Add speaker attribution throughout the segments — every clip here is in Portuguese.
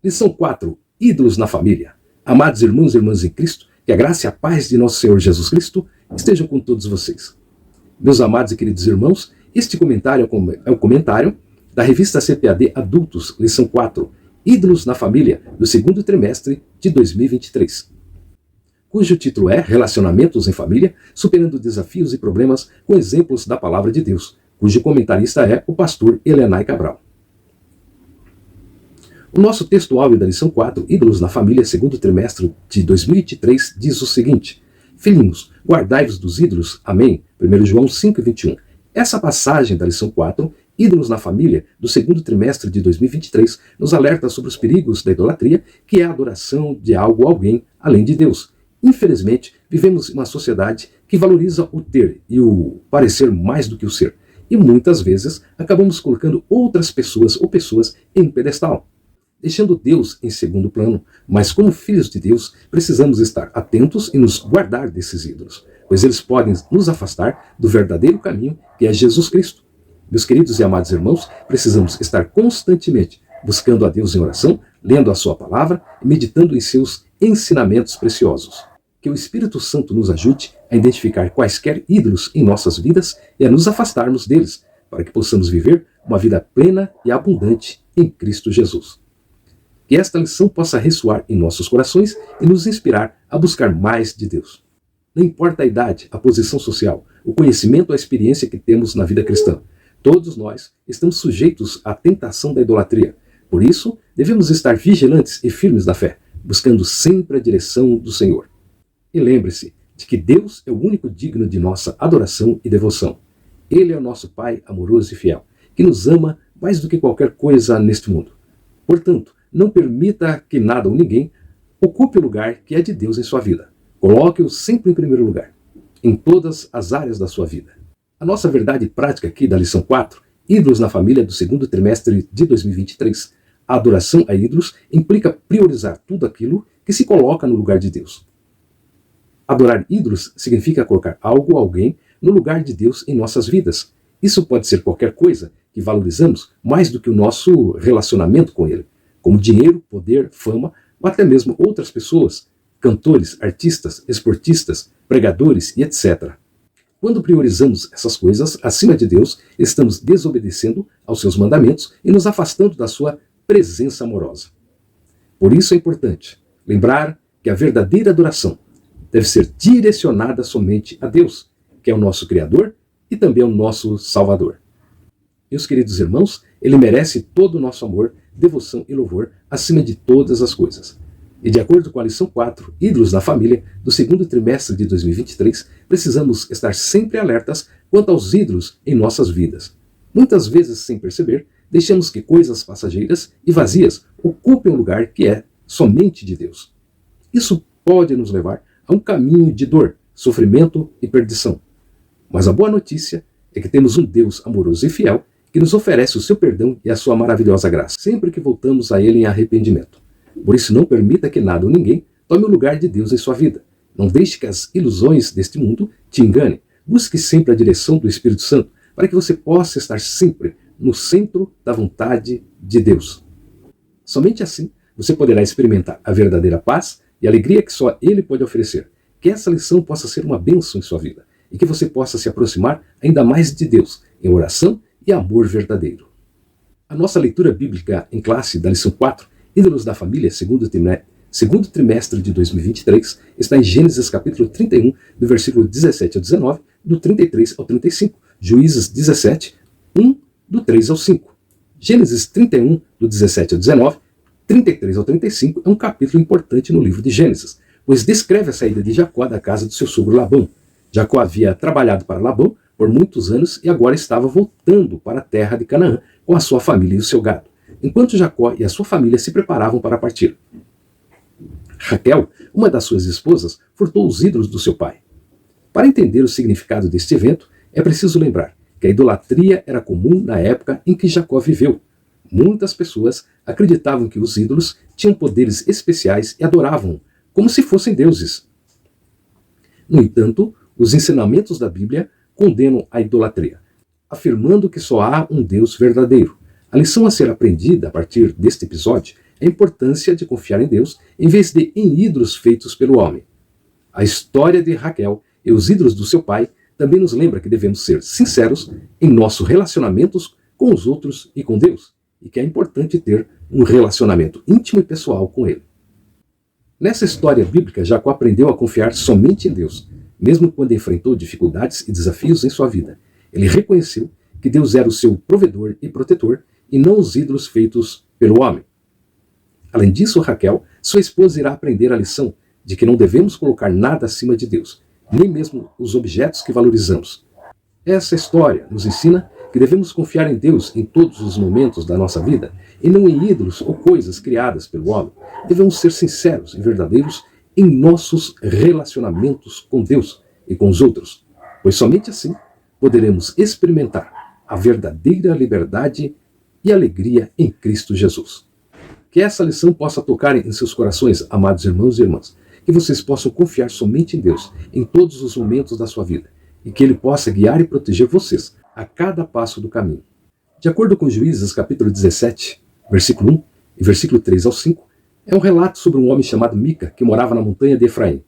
Speaker 1: Lição 4. Ídolos na família. Amados irmãos e irmãs em Cristo, que a graça e a paz de nosso Senhor Jesus Cristo estejam com todos vocês. Meus amados e queridos irmãos, este comentário é o comentário da revista CPAD Adultos, lição 4, Ídolos na Família, do segundo trimestre de 2023, cujo título é Relacionamentos em Família, superando desafios e problemas com exemplos da Palavra de Deus, cujo comentarista é o pastor Elenay Cabral. O nosso texto-áudio da lição 4, Ídolos na Família, segundo trimestre de 2023, diz o seguinte: Filhinhos, guardai-vos dos ídolos. Amém. 1 João 5,21. Essa passagem da lição 4, Ídolos na Família, do segundo trimestre de 2023, nos alerta sobre os perigos da idolatria, que é a adoração de algo ou alguém além de Deus. Infelizmente, vivemos em uma sociedade que valoriza o ter e o parecer mais do que o ser. E muitas vezes acabamos colocando outras pessoas ou pessoas em um pedestal, deixando Deus em segundo plano. Mas como filhos de Deus, precisamos estar atentos e nos guardar desses ídolos, pois eles podem nos afastar do verdadeiro caminho, que é Jesus Cristo. Meus queridos e amados irmãos, precisamos estar constantemente buscando a Deus em oração, lendo a sua palavra e meditando em seus ensinamentos preciosos. Que o Espírito Santo nos ajude a identificar quaisquer ídolos em nossas vidas e a nos afastarmos deles, para que possamos viver uma vida plena e abundante em Cristo Jesus. Que esta lição possa ressoar em nossos corações e nos inspirar a buscar mais de Deus. Não importa a idade, a posição social, o conhecimento ou a experiência que temos na vida cristã, todos nós estamos sujeitos à tentação da idolatria. Por isso, devemos estar vigilantes e firmes na fé, buscando sempre a direção do Senhor. E lembre-se de que Deus é o único digno de nossa adoração e devoção. Ele é o nosso Pai amoroso e fiel, que nos ama mais do que qualquer coisa neste mundo. Portanto, não permita que nada ou ninguém ocupe o lugar que é de Deus em sua vida. Coloque-o sempre em primeiro lugar, em todas as áreas da sua vida. A nossa verdade prática aqui da lição 4, Ídolos na Família, do segundo trimestre de 2023. A adoração a ídolos implica priorizar tudo aquilo que se coloca no lugar de Deus. Adorar ídolos significa colocar algo ou alguém no lugar de Deus em nossas vidas. Isso pode ser qualquer coisa que valorizamos mais do que o nosso relacionamento com Ele, como dinheiro, poder, fama, ou até mesmo outras pessoas, cantores, artistas, esportistas, pregadores e etc. Quando priorizamos essas coisas acima de Deus, estamos desobedecendo aos seus mandamentos e nos afastando da sua presença amorosa. Por isso é importante lembrar que a verdadeira adoração deve ser direcionada somente a Deus, que é o nosso Criador e também é o nosso Salvador. Meus queridos irmãos, Ele merece todo o nosso amor, devoção e louvor acima de todas as coisas. E de acordo com a lição 4, Ídolos na Família, do segundo trimestre de 2023, precisamos estar sempre alertas quanto aos ídolos em nossas vidas. Muitas vezes, sem perceber, deixamos que coisas passageiras e vazias ocupem o lugar que é somente de Deus. Isso pode nos levar a um caminho de dor, sofrimento e perdição. Mas a boa notícia é que temos um Deus amoroso e fiel que nos oferece o seu perdão e a sua maravilhosa graça, sempre que voltamos a Ele em arrependimento. Por isso, não permita que nada ou ninguém tome o lugar de Deus em sua vida. Não deixe que as ilusões deste mundo te enganem. Busque sempre a direção do Espírito Santo, para que você possa estar sempre no centro da vontade de Deus. Somente assim você poderá experimentar a verdadeira paz e alegria que só Ele pode oferecer. Que essa lição possa ser uma bênção em sua vida e que você possa se aproximar ainda mais de Deus em oração e amor verdadeiro. A nossa leitura bíblica em classe da lição 4, Ídolos da Família, segundo trimestre de 2023, está em Gênesis capítulo 31, do versículo 17 ao 19, do 33 ao 35, Juízes 17, 1, do 3 ao 5. Gênesis 31, do 17 ao 19, 33 ao 35 é um capítulo importante no livro de Gênesis, pois descreve a saída de Jacó da casa do seu sogro Labão. Jacó havia trabalhado para Labão por muitos anos e agora estava voltando para a terra de Canaã com a sua família e o seu gado, enquanto Jacó e a sua família se preparavam para partir. Raquel, uma das suas esposas, furtou os ídolos do seu pai. Para entender o significado deste evento, é preciso lembrar que a idolatria era comum na época em que Jacó viveu. Muitas pessoas acreditavam que os ídolos tinham poderes especiais e adoravam como se fossem deuses. No entanto, os ensinamentos da Bíblia condenam a idolatria, afirmando que só há um Deus verdadeiro. A lição a ser aprendida a partir deste episódio a importância de confiar em Deus em vez de em ídolos feitos pelo homem. A história de Raquel e os ídolos do seu pai também nos lembra que devemos ser sinceros em nossos relacionamentos com os outros e com Deus, e que é importante ter um relacionamento íntimo e pessoal com Ele. Nessa história bíblica, Jacó aprendeu a confiar somente em Deus, mesmo quando enfrentou dificuldades e desafios em sua vida. Ele reconheceu que Deus era o seu provedor e protetor, e não os ídolos feitos pelo homem. Além disso, Raquel, sua esposa, irá aprender a lição de que não devemos colocar nada acima de Deus, nem mesmo os objetos que valorizamos. Essa história nos ensina que devemos confiar em Deus em todos os momentos da nossa vida, e não em ídolos ou coisas criadas pelo homem. Devemos ser sinceros e verdadeiros em nossos relacionamentos com Deus e com os outros, pois somente assim poderemos experimentar a verdadeira liberdade e alegria em Cristo Jesus. Que essa lição possa tocar em seus corações, amados irmãos e irmãs, que vocês possam confiar somente em Deus em todos os momentos da sua vida, e que Ele possa guiar e proteger vocês a cada passo do caminho. De acordo com Juízes capítulo 17, versículo 1 e versículo 3 ao 5, é um relato sobre um homem chamado Mica, que morava na montanha de Efraim.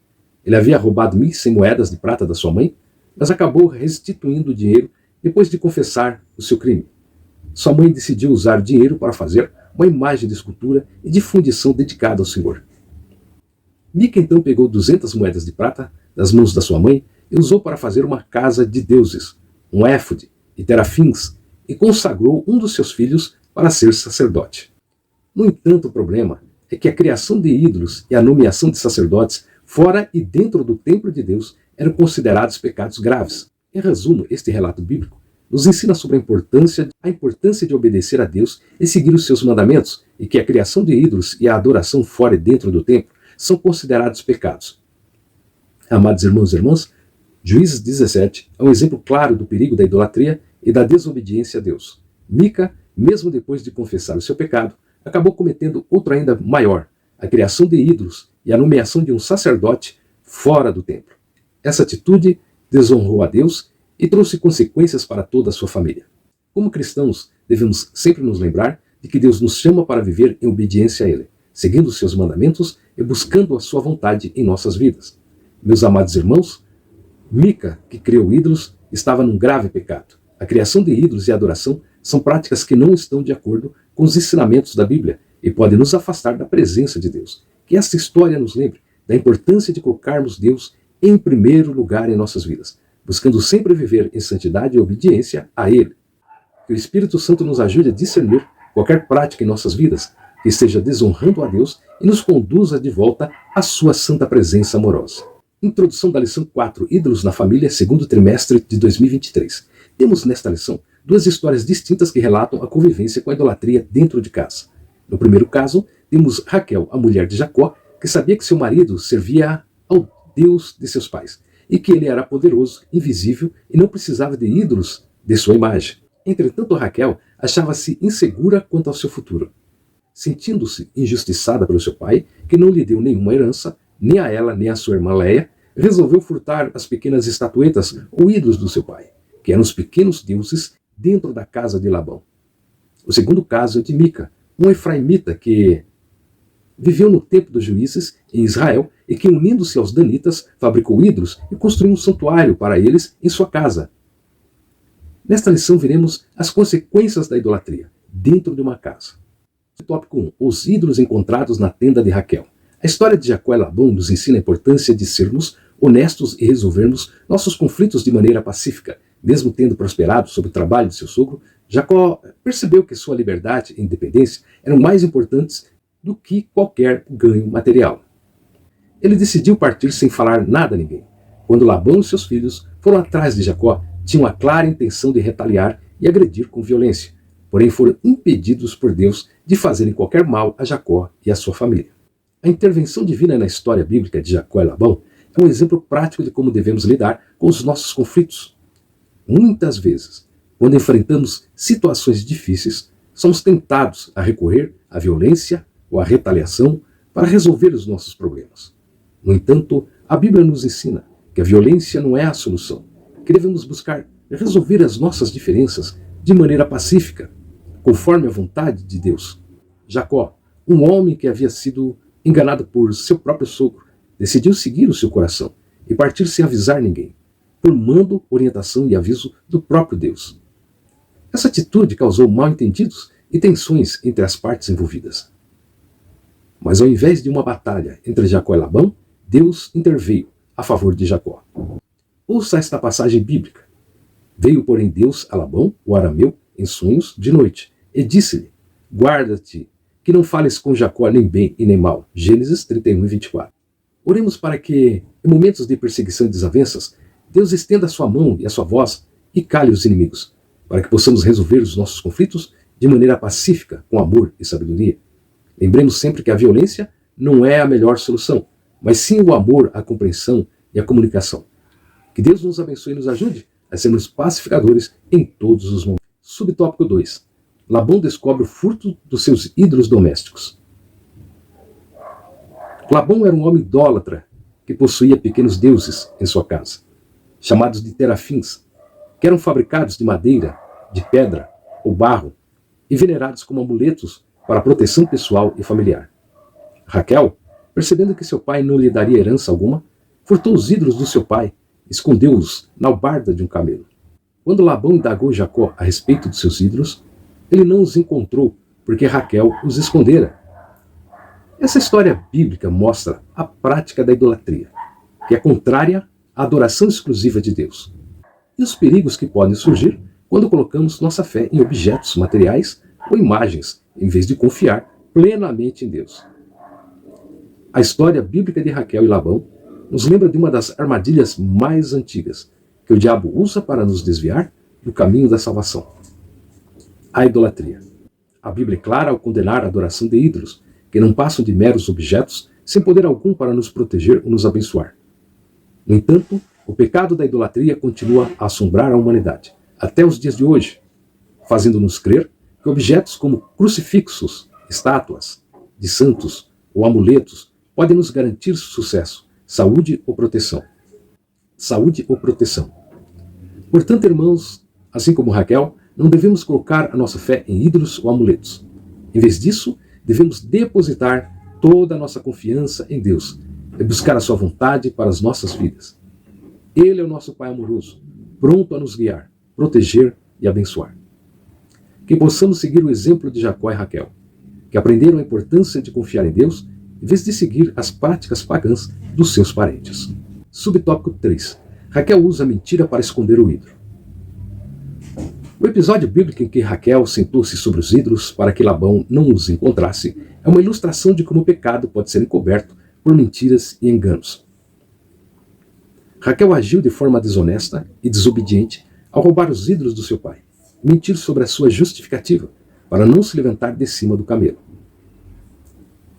Speaker 1: Ele havia roubado 1.100 moedas de prata da sua mãe, mas acabou restituindo o dinheiro depois de confessar o seu crime. Sua mãe decidiu usar o dinheiro para fazer uma imagem de escultura e de fundição dedicada ao Senhor. Mica então pegou 200 moedas de prata das mãos da sua mãe e usou para fazer uma casa de deuses, um éfode e terafins, e consagrou um dos seus filhos para ser sacerdote. No entanto, o problema é que a criação de ídolos e a nomeação de sacerdotes fora e dentro do templo de Deus eram considerados pecados graves. Em resumo, este relato bíblico nos ensina sobre a importância de obedecer a Deus e seguir os seus mandamentos, e que a criação de ídolos e a adoração fora e dentro do templo são considerados pecados. Amados irmãos e irmãs, Juízes 17 é um exemplo claro do perigo da idolatria e da desobediência a Deus. Mica, mesmo depois de confessar o seu pecado, acabou cometendo outro ainda maior, a criação de ídolos e a nomeação de um sacerdote fora do templo. Essa atitude desonrou a Deus e trouxe consequências para toda a sua família. Como cristãos, devemos sempre nos lembrar de que Deus nos chama para viver em obediência a Ele, seguindo os seus mandamentos e buscando a sua vontade em nossas vidas. Meus amados irmãos, Mica, que criou ídolos, estava num grave pecado. A criação de ídolos e a adoração são práticas que não estão de acordo com os ensinamentos da Bíblia e podem nos afastar da presença de Deus. Que esta história nos lembre da importância de colocarmos Deus em primeiro lugar em nossas vidas, buscando sempre viver em santidade e obediência a Ele. Que o Espírito Santo nos ajude a discernir qualquer prática em nossas vidas que esteja desonrando a Deus e nos conduza de volta à sua santa presença amorosa. Introdução da lição 4, Ídolos na Família, segundo trimestre de 2023. Temos nesta lição duas histórias distintas que relatam a convivência com a idolatria dentro de casa. No primeiro caso, temos Raquel, a mulher de Jacó, que sabia que seu marido servia ao Deus de seus pais, e que ele era poderoso, invisível e não precisava de ídolos de sua imagem. Entretanto, Raquel achava-se insegura quanto ao seu futuro. Sentindo-se injustiçada pelo seu pai, que não lhe deu nenhuma herança, nem a ela nem a sua irmã Léia, resolveu furtar as pequenas estatuetas ou ídolos do seu pai, que eram os pequenos deuses dentro da casa de Labão. O segundo caso é de Mica, um efraimita que viveu no tempo dos juízes em Israel e que, unindo-se aos danitas, fabricou ídolos e construiu um santuário para eles em sua casa. Nesta lição veremos as consequências da idolatria dentro de uma casa. Tópico 1. Os ídolos encontrados na tenda de Raquel. A história de Jacó e Labão nos ensina a importância de sermos honestos e resolvermos nossos conflitos de maneira pacífica. Mesmo tendo prosperado sob o trabalho de seu sogro, Jacó percebeu que sua liberdade e independência eram mais importantes do que qualquer ganho material. Ele decidiu partir sem falar nada a ninguém. Quando Labão e seus filhos foram atrás de Jacó, tinham a clara intenção de retaliar e agredir com violência, porém foram impedidos por Deus de fazerem qualquer mal a Jacó e a sua família. A intervenção divina na história bíblica de Jacó e Labão é um exemplo prático de como devemos lidar com os nossos conflitos. Muitas vezes, quando enfrentamos situações difíceis, somos tentados a recorrer à violência ou à retaliação para resolver os nossos problemas. No entanto, a Bíblia nos ensina que a violência não é a solução, que devemos buscar resolver as nossas diferenças de maneira pacífica, conforme a vontade de Deus. Jacó, Um homem que havia sido enganado por seu próprio sogro decidiu seguir o seu coração e partir sem avisar ninguém, por mando, orientação e aviso do próprio Deus. Essa atitude causou mal-entendidos e tensões entre as partes envolvidas. Mas ao invés de uma batalha entre Jacó e Labão, Deus interveio a favor de Jacó. Ouça esta passagem bíblica. Veio, porém, Deus a Labão, o arameu, em sonhos de noite, e disse-lhe: guarda-te, que não fales com Jacó nem bem e nem mal. Gênesis 31 e 24. Oremos para que, em momentos de perseguição e desavenças, Deus estenda a sua mão e a sua voz e cale os inimigos, para que possamos resolver os nossos conflitos de maneira pacífica, com amor e sabedoria. Lembremos sempre que a violência não é a melhor solução, mas sim o amor, a compreensão e a comunicação. Que Deus nos abençoe e nos ajude a sermos pacificadores em todos os momentos. Subtópico 2. Labão descobre o furto dos seus ídolos domésticos. Labão era um homem idólatra que possuía pequenos deuses em sua casa, chamados de terafins, que eram fabricados de madeira, de pedra ou barro e venerados como amuletos para proteção pessoal e familiar. Raquel, percebendo que seu pai não lhe daria herança alguma, furtou os ídolos do seu pai e escondeu-os na albarda de um camelo. Quando Labão indagou Jacó a respeito de seus ídolos, ele não os encontrou, porque Raquel os escondera. Essa história bíblica mostra a prática da idolatria, que é contrária à adoração exclusiva de Deus, e os perigos que podem surgir quando colocamos nossa fé em objetos materiais ou imagens, em vez de confiar plenamente em Deus. A história bíblica de Raquel e Labão nos lembra de uma das armadilhas mais antigas que o diabo usa para nos desviar do caminho da salvação: a idolatria. A Bíblia é clara ao condenar a adoração de ídolos, que não passam de meros objetos sem poder algum para nos proteger ou nos abençoar. No entanto, o pecado da idolatria continua a assombrar a humanidade, até os dias de hoje, fazendo-nos crer que objetos como crucifixos, estátuas de santos ou amuletos podem nos garantir sucesso, saúde ou proteção. Saúde ou proteção. Portanto, irmãos, assim como Raquel, não devemos colocar a nossa fé em ídolos ou amuletos. Em vez disso, devemos depositar toda a nossa confiança em Deus e buscar a sua vontade para as nossas vidas. Ele é o nosso Pai amoroso, pronto a nos guiar, proteger e abençoar. Que possamos seguir o exemplo de Jacó e Raquel, que aprenderam a importância de confiar em Deus em vez de seguir as práticas pagãs dos seus parentes. Subtópico 3. Raquel usa a mentira para esconder o ídolo. O episódio bíblico em que Raquel sentou-se sobre os ídolos para que Labão não os encontrasse é uma ilustração de como o pecado pode ser encoberto por mentiras e enganos. Raquel agiu de forma desonesta e desobediente ao roubar os ídolos do seu pai, mentir sobre a sua justificativa para não se levantar de cima do camelo.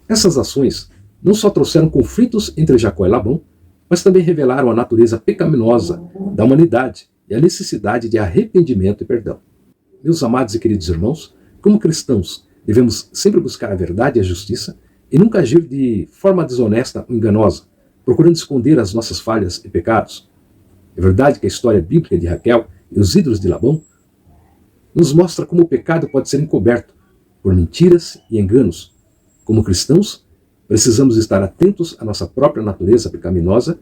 Speaker 1: Essas ações não só trouxeram conflitos entre Jacó e Labão, mas também revelaram a natureza pecaminosa da humanidade e a necessidade de arrependimento e perdão. Meus amados e queridos irmãos, como cristãos, devemos sempre buscar a verdade e a justiça e nunca agir de forma desonesta ou enganosa, procurando esconder as nossas falhas e pecados. É verdade que a história bíblica de Raquel e os ídolos de Labão nos mostra como o pecado pode ser encoberto por mentiras e enganos. Como cristãos, precisamos estar atentos à nossa própria natureza pecaminosa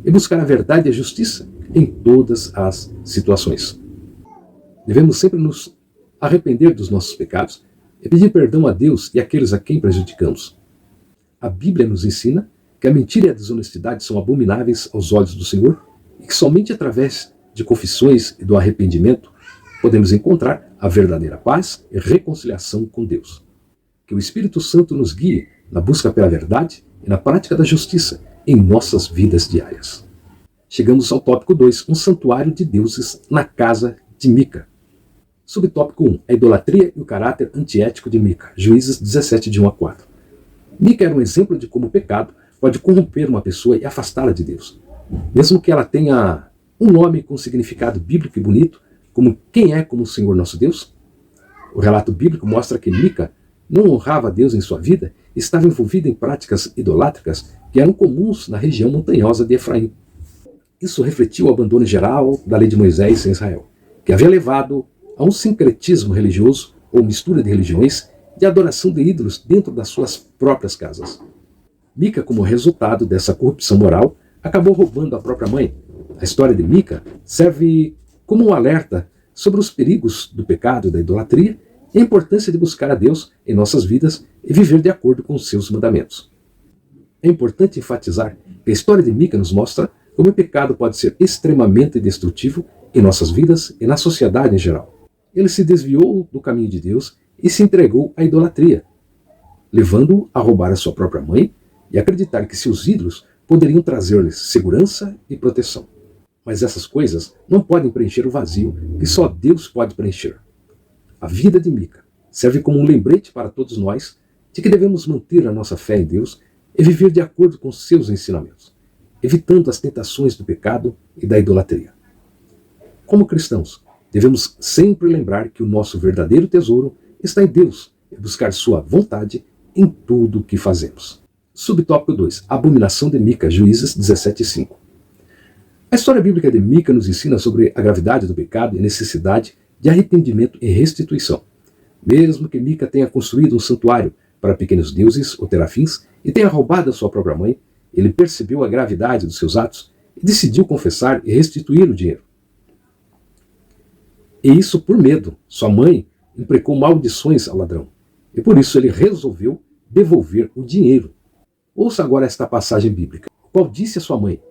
Speaker 1: e buscar a verdade e a justiça em todas as situações. Devemos sempre nos arrepender dos nossos pecados e pedir perdão a Deus e àqueles a quem prejudicamos. A Bíblia nos ensina que a mentira e a desonestidade são abomináveis aos olhos do Senhor e que somente através de confissões e do arrependimento podemos encontrar a verdadeira paz e reconciliação com Deus. Que o Espírito Santo nos guie na busca pela verdade e na prática da justiça em nossas vidas diárias. Chegamos ao tópico 2, um santuário de deuses na casa de Mica. Subtópico 1, a idolatria e o caráter antiético de Mica. Juízes 17, de 1 a 4. Mica era um exemplo de como o pecado pode corromper uma pessoa e afastá-la de Deus. Mesmo que ela tenha um nome com significado bíblico e bonito, como quem é como o Senhor nosso Deus, o relato bíblico mostra que Mica não honrava a Deus em sua vida e estava envolvida em práticas idolátricas que eram comuns na região montanhosa de Efraim. Isso refletiu o abandono geral da lei de Moisés em Israel, que havia levado a um sincretismo religioso ou mistura de religiões e a adoração de ídolos dentro das suas próprias casas. Mica, como resultado dessa corrupção moral, acabou roubando a própria mãe. A história de Mica serve como um alerta sobre os perigos do pecado e da idolatria e a importância de buscar a Deus em nossas vidas e viver de acordo com os seus mandamentos. É importante enfatizar que a história de Mica nos mostra como o pecado pode ser extremamente destrutivo em nossas vidas e na sociedade em geral. Ele se desviou do caminho de Deus e se entregou à idolatria, levando-o a roubar a sua própria mãe e acreditar que seus ídolos poderiam trazer-lhes segurança e proteção. Mas essas coisas não podem preencher o vazio que só Deus pode preencher. A vida de Mica serve como um lembrete para todos nós de que devemos manter a nossa fé em Deus e viver de acordo com seus ensinamentos, evitando as tentações do pecado e da idolatria. Como cristãos, devemos sempre lembrar que o nosso verdadeiro tesouro está em Deus e buscar sua vontade em tudo o que fazemos. Subtópico 2. Abominação de Mica, Juízes 17:5. A história bíblica de Mica nos ensina sobre a gravidade do pecado e a necessidade de arrependimento e restituição. Mesmo que Mica tenha construído um santuário para pequenos deuses ou terafins e tenha roubado a sua própria mãe, ele percebeu a gravidade dos seus atos e decidiu confessar e restituir o dinheiro. E isso por medo. Sua mãe imprecou maldições ao ladrão. E por isso ele resolveu devolver o dinheiro. Ouça agora esta passagem bíblica. O qual disse a sua mãe: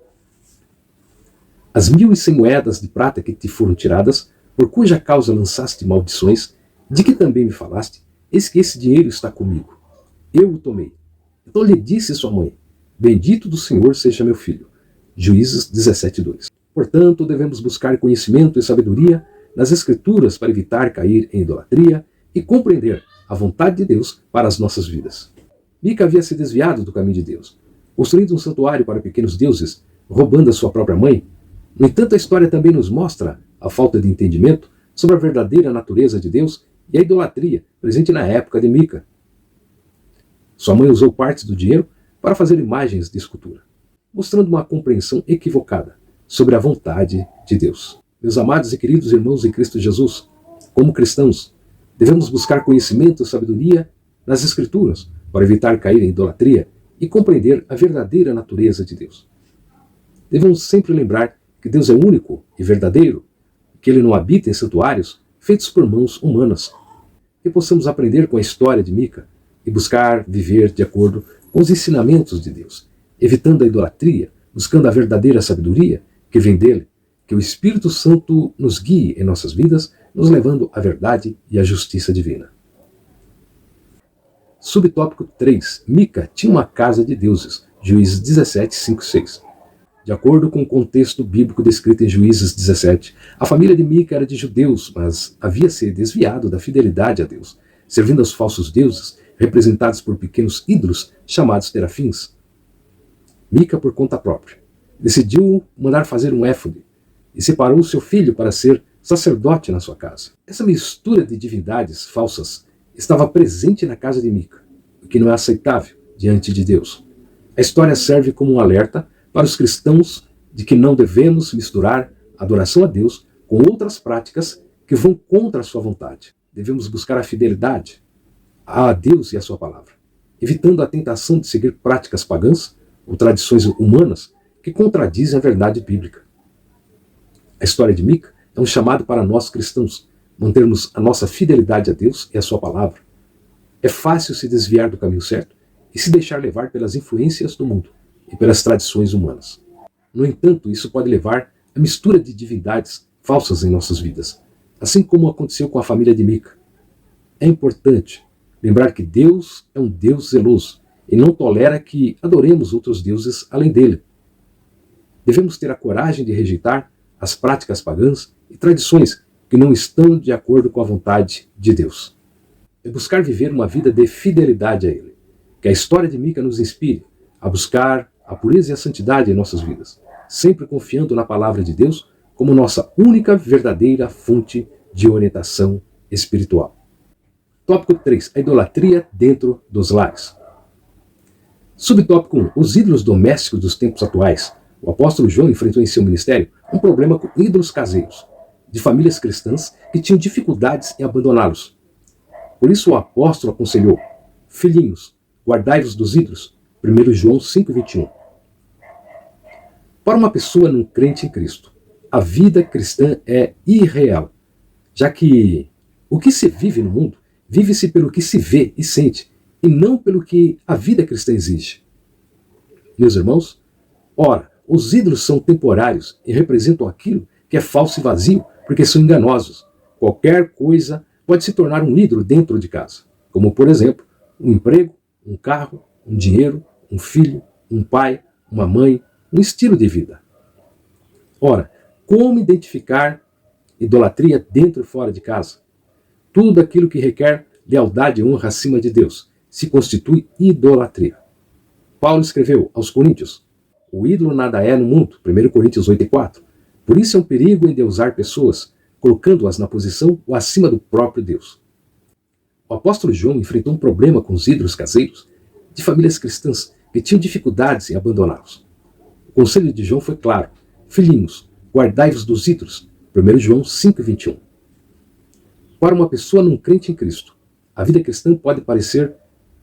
Speaker 1: As 1.100 moedas de prata que te foram tiradas, por cuja causa lançaste maldições, de que também me falaste, eis que esse dinheiro está comigo. Eu o tomei. Então lhe disse sua mãe: Bendito do Senhor seja meu filho. Juízes 17:2. Portanto, devemos buscar conhecimento e sabedoria nas Escrituras para evitar cair em idolatria e compreender a vontade de Deus para as nossas vidas. Mica havia se desviado do caminho de Deus, construindo um santuário para pequenos deuses, roubando a sua própria mãe. No entanto, a história também nos mostra a falta de entendimento sobre a verdadeira natureza de Deus e a idolatria presente na época de Mica. Sua mãe usou partes do dinheiro para fazer imagens de escultura, mostrando uma compreensão equivocada sobre a vontade de Deus. Meus amados e queridos irmãos em Cristo Jesus, como cristãos, devemos buscar conhecimento e sabedoria nas Escrituras para evitar cair em idolatria e compreender a verdadeira natureza de Deus. Devemos sempre lembrar que Deus é único e verdadeiro, que Ele não habita em santuários feitos por mãos humanas. Que possamos aprender com a história de Mica e buscar viver de acordo com os ensinamentos de Deus, evitando a idolatria, buscando a verdadeira sabedoria que vem dele, que o Espírito Santo nos guie em nossas vidas, nos levando à verdade e à justiça divina. Subtópico 3. Mica tinha uma casa de deuses. Juízes 17, 5, 6. De acordo com o contexto bíblico descrito em Juízes 17, a família de Mica era de judeus, mas havia se desviado da fidelidade a Deus, servindo aos falsos deuses, representados por pequenos ídolos chamados terafins. Mica, por conta própria, decidiu mandar fazer um éfode e separou seu filho para ser sacerdote na sua casa. Essa mistura de divindades falsas estava presente na casa de Mica, o que não é aceitável diante de Deus. A história serve como um alerta para os cristãos de que não devemos misturar a adoração a Deus com outras práticas que vão contra a sua vontade. Devemos buscar a fidelidade a Deus e a sua palavra, evitando a tentação de seguir práticas pagãs ou tradições humanas que contradizem a verdade bíblica. A história de Mica é um chamado para nós cristãos mantermos a nossa fidelidade a Deus e a sua palavra. É fácil se desviar do caminho certo e se deixar levar pelas influências do mundo e pelas tradições humanas. No entanto, isso pode levar à mistura de divindades falsas em nossas vidas, assim como aconteceu com a família de Mica. É importante lembrar que Deus é um Deus zeloso e não tolera que adoremos outros deuses além dele. Devemos ter a coragem de rejeitar as práticas pagãs e tradições que não estão de acordo com a vontade de Deus. É buscar viver uma vida de fidelidade a Ele. Que a história de Mica nos inspire a buscar a pureza e a santidade em nossas vidas, sempre confiando na palavra de Deus como nossa única verdadeira fonte de orientação espiritual. Tópico 3. A idolatria dentro dos lares. Subtópico 1. Os ídolos domésticos dos tempos atuais. O apóstolo João enfrentou em seu ministério um problema com ídolos caseiros, de famílias cristãs que tinham dificuldades em abandoná-los. Por isso o apóstolo aconselhou: filhinhos, guardai-vos dos ídolos. 1 João 5,21. Para uma pessoa não crente em Cristo, a vida cristã é irreal, já que o que se vive no mundo, vive-se pelo que se vê e sente, e não pelo que a vida cristã exige. Meus irmãos, ora, os ídolos são temporários e representam aquilo que é falso e vazio, porque são enganosos. Qualquer coisa pode se tornar um ídolo dentro de casa, como, por exemplo, um emprego, um carro, um dinheiro, um filho, um pai, uma mãe, um estilo de vida. Ora, como identificar idolatria dentro e fora de casa? Tudo aquilo que requer lealdade e honra acima de Deus se constitui idolatria. Paulo escreveu aos Coríntios: o ídolo nada é no mundo, 1 Coríntios 8,4. Por isso é um perigo endeusar pessoas, colocando-as na posição ou acima do próprio Deus. O apóstolo João enfrentou um problema com os ídolos caseiros de famílias cristãs que tinham dificuldades em abandoná-los. O conselho de João foi claro: filhinhos, guardai-vos dos ídolos, 1 João 5,21. Para uma pessoa não crente em Cristo, a vida cristã pode parecer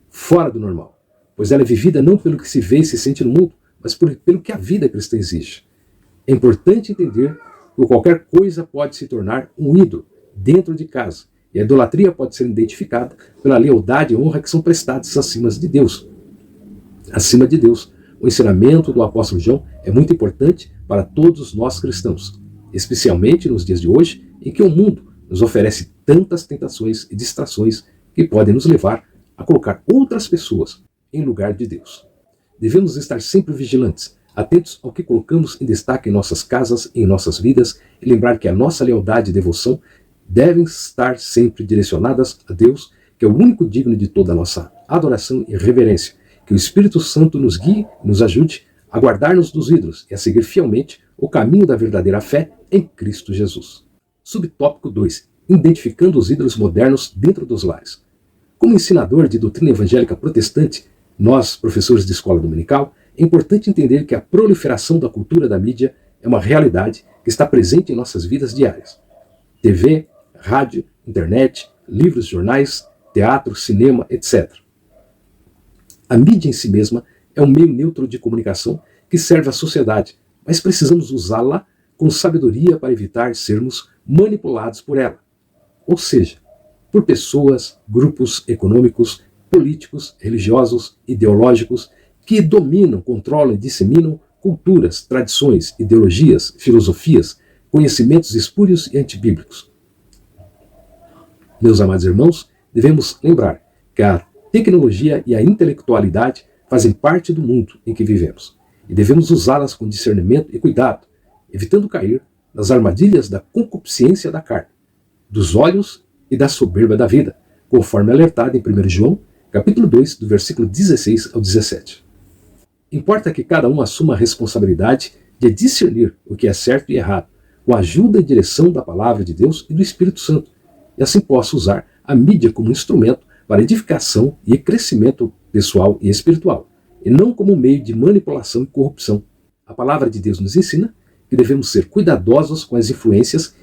Speaker 1: fora do normal, pois ela é vivida não pelo que se vê e se sente no mundo, mas pelo que a vida cristã exige. É importante entender que qualquer coisa pode se tornar um ídolo dentro de casa, e a idolatria pode ser identificada pela lealdade e honra que são prestadas acima de Deus. Acima de Deus, o ensinamento do apóstolo João é muito importante para todos nós cristãos, especialmente nos dias de hoje, em que o mundo nos oferece tantas tentações e distrações que podem nos levar a colocar outras pessoas em lugar de Deus. Devemos estar sempre vigilantes, atentos ao que colocamos em destaque em nossas casas e em nossas vidas, e lembrar que a nossa lealdade e devoção devem estar sempre direcionadas a Deus, que é o único digno de toda a nossa adoração e reverência. Que o Espírito Santo nos guie e nos ajude a guardar-nos dos ídolos e a seguir fielmente o caminho da verdadeira fé em Cristo Jesus. Subtópico 2. Identificando os ídolos modernos dentro dos lares. Como ensinador de doutrina evangélica protestante, nós, professores de escola dominical, é importante entender que a proliferação da cultura da mídia é uma realidade que está presente em nossas vidas diárias. TV, rádio, internet, livros, jornais, teatro, cinema, etc. A mídia em si mesma é um meio neutro de comunicação que serve à sociedade, mas precisamos usá-la com sabedoria para evitar sermos manipulados por ela. Ou seja, por pessoas, grupos econômicos, políticos, religiosos, ideológicos, que dominam, controlam e disseminam culturas, tradições, ideologias, filosofias, conhecimentos espúrios e antibíblicos. Meus amados irmãos, devemos lembrar que a tecnologia e a intelectualidade fazem parte do mundo em que vivemos, e devemos usá-las com discernimento e cuidado, evitando cair nas armadilhas da concupiscência da carne, dos olhos e da soberba da vida, conforme alertado em 1 João, capítulo 2, do versículo 16 ao 17. Importa que cada um assuma a responsabilidade de discernir o que é certo e errado, com a ajuda e direção da palavra de Deus e do Espírito Santo, e assim possa usar a mídia como instrumento para edificação e crescimento pessoal e espiritual, e não como meio de manipulação e corrupção. A palavra de Deus nos ensina que devemos ser cuidadosos com as influências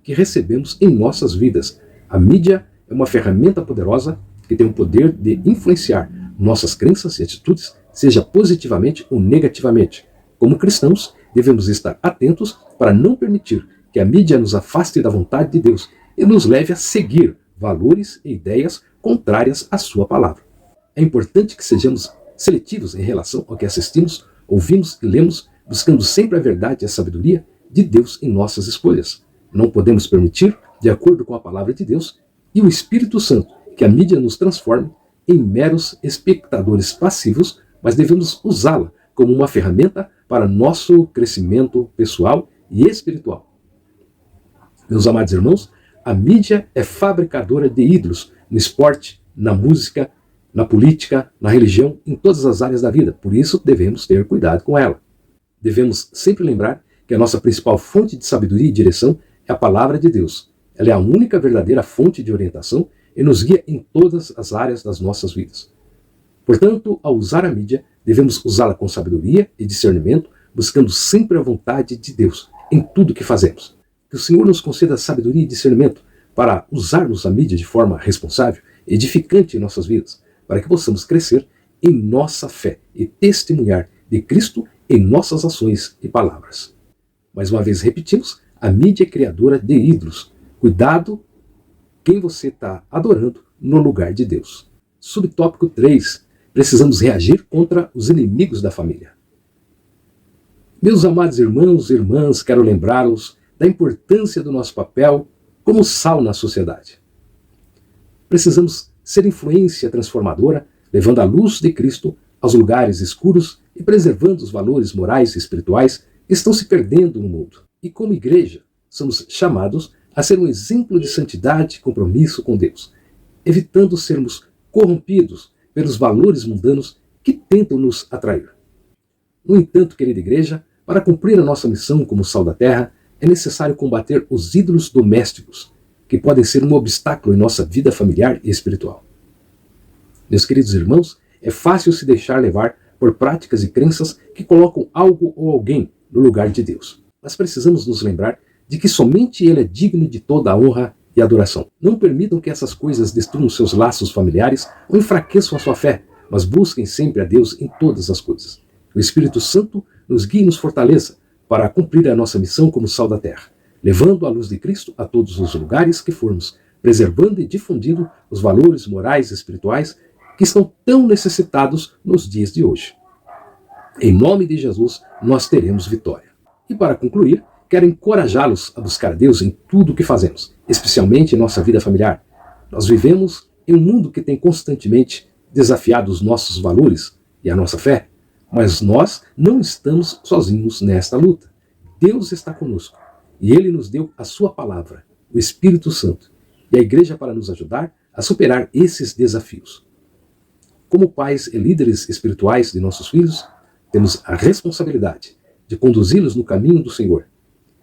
Speaker 1: que recebemos em nossas vidas. A mídia é uma ferramenta poderosa que tem o poder de influenciar nossas crenças e atitudes, seja positivamente ou negativamente. Como cristãos, devemos estar atentos para não permitir que a mídia nos afaste da vontade de Deus e nos leve a seguir valores e ideias contrárias à sua palavra. É importante que sejamos seletivos em relação ao que assistimos, ouvimos e lemos, buscando sempre a verdade e a sabedoria de Deus em nossas escolhas. Não podemos permitir, de acordo com a palavra de Deus e o Espírito Santo, que a mídia nos transforme em meros espectadores passivos, mas devemos usá-la como uma ferramenta para nosso crescimento pessoal e espiritual. Meus amados irmãos, a mídia é fabricadora de ídolos no esporte, na música, na política, na religião, em todas as áreas da vida. Por isso, devemos ter cuidado com ela. Devemos sempre lembrar que a nossa principal fonte de sabedoria e direção é a palavra de Deus. Ela é a única verdadeira fonte de orientação e nos guia em todas as áreas das nossas vidas. Portanto, ao usar a mídia, devemos usá-la com sabedoria e discernimento, buscando sempre a vontade de Deus em tudo que fazemos. Que o Senhor nos conceda sabedoria e discernimento para usarmos a mídia de forma responsável edificante em nossas vidas, para que possamos crescer em nossa fé e testemunhar de Cristo em nossas ações e palavras. Mais uma vez repetimos, a mídia é criadora de ídolos. Cuidado quem você está adorando no lugar de Deus. Subtópico 3. Precisamos reagir contra os inimigos da família. Meus amados irmãos e irmãs, quero lembrá-los da importância do nosso papel como sal na sociedade. Precisamos ser influência transformadora, levando a luz de Cristo aos lugares escuros e preservando os valores morais e espirituais que estão se perdendo no mundo. E como igreja, somos chamados a ser um exemplo de santidade e compromisso com Deus, evitando sermos corrompidos pelos valores mundanos que tentam nos atrair. No entanto, querida igreja, para cumprir a nossa missão como sal da terra, é necessário combater os ídolos domésticos, que podem ser um obstáculo em nossa vida familiar e espiritual. Meus queridos irmãos, é fácil se deixar levar por práticas e crenças que colocam algo ou alguém no lugar de Deus. Mas precisamos nos lembrar de que somente Ele é digno de toda a honra e adoração. Não permitam que essas coisas destruam seus laços familiares ou enfraqueçam a sua fé, mas busquem sempre a Deus em todas as coisas. O Espírito Santo nos guie e nos fortaleça para cumprir a nossa missão como sal da terra, levando a luz de Cristo a todos os lugares que formos, preservando e difundindo os valores morais e espirituais que estão tão necessitados nos dias de hoje. Em nome de Jesus, nós teremos vitória. E para concluir, quero encorajá-los a buscar Deus em tudo o que fazemos, especialmente em nossa vida familiar. Nós vivemos em um mundo que tem constantemente desafiado os nossos valores e a nossa fé, mas nós não estamos sozinhos nesta luta. Deus está conosco e Ele nos deu a sua palavra, o Espírito Santo, e a igreja para nos ajudar a superar esses desafios. Como pais e líderes espirituais de nossos filhos, temos a responsabilidade de conduzi-los no caminho do Senhor,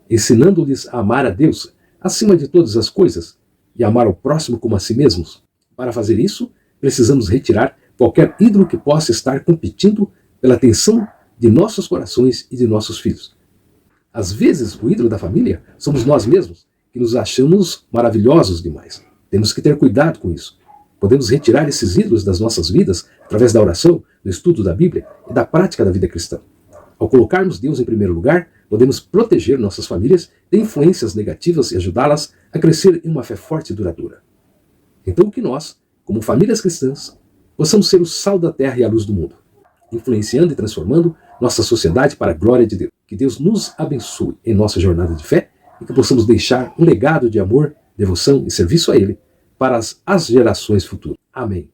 Speaker 1: ensinando-lhes a amar a Deus acima de todas as coisas e amar ao próximo como a si mesmos. Para fazer isso, precisamos retirar qualquer ídolo que possa estar competindo pela atenção de nossos corações e de nossos filhos. Às vezes, o ídolo da família somos nós mesmos, que nos achamos maravilhosos demais. Temos que ter cuidado com isso. Podemos retirar esses ídolos das nossas vidas através da oração, do estudo da Bíblia e da prática da vida cristã. Ao colocarmos Deus em primeiro lugar, podemos proteger nossas famílias de influências negativas e ajudá-las a crescer em uma fé forte e duradoura. Então que nós, como famílias cristãs, possamos ser o sal da terra e a luz do mundo, influenciando e transformando nossa sociedade para a glória de Deus. Que Deus nos abençoe em nossa jornada de fé e que possamos deixar um legado de amor, devoção e serviço a Ele para as gerações futuras. Amém.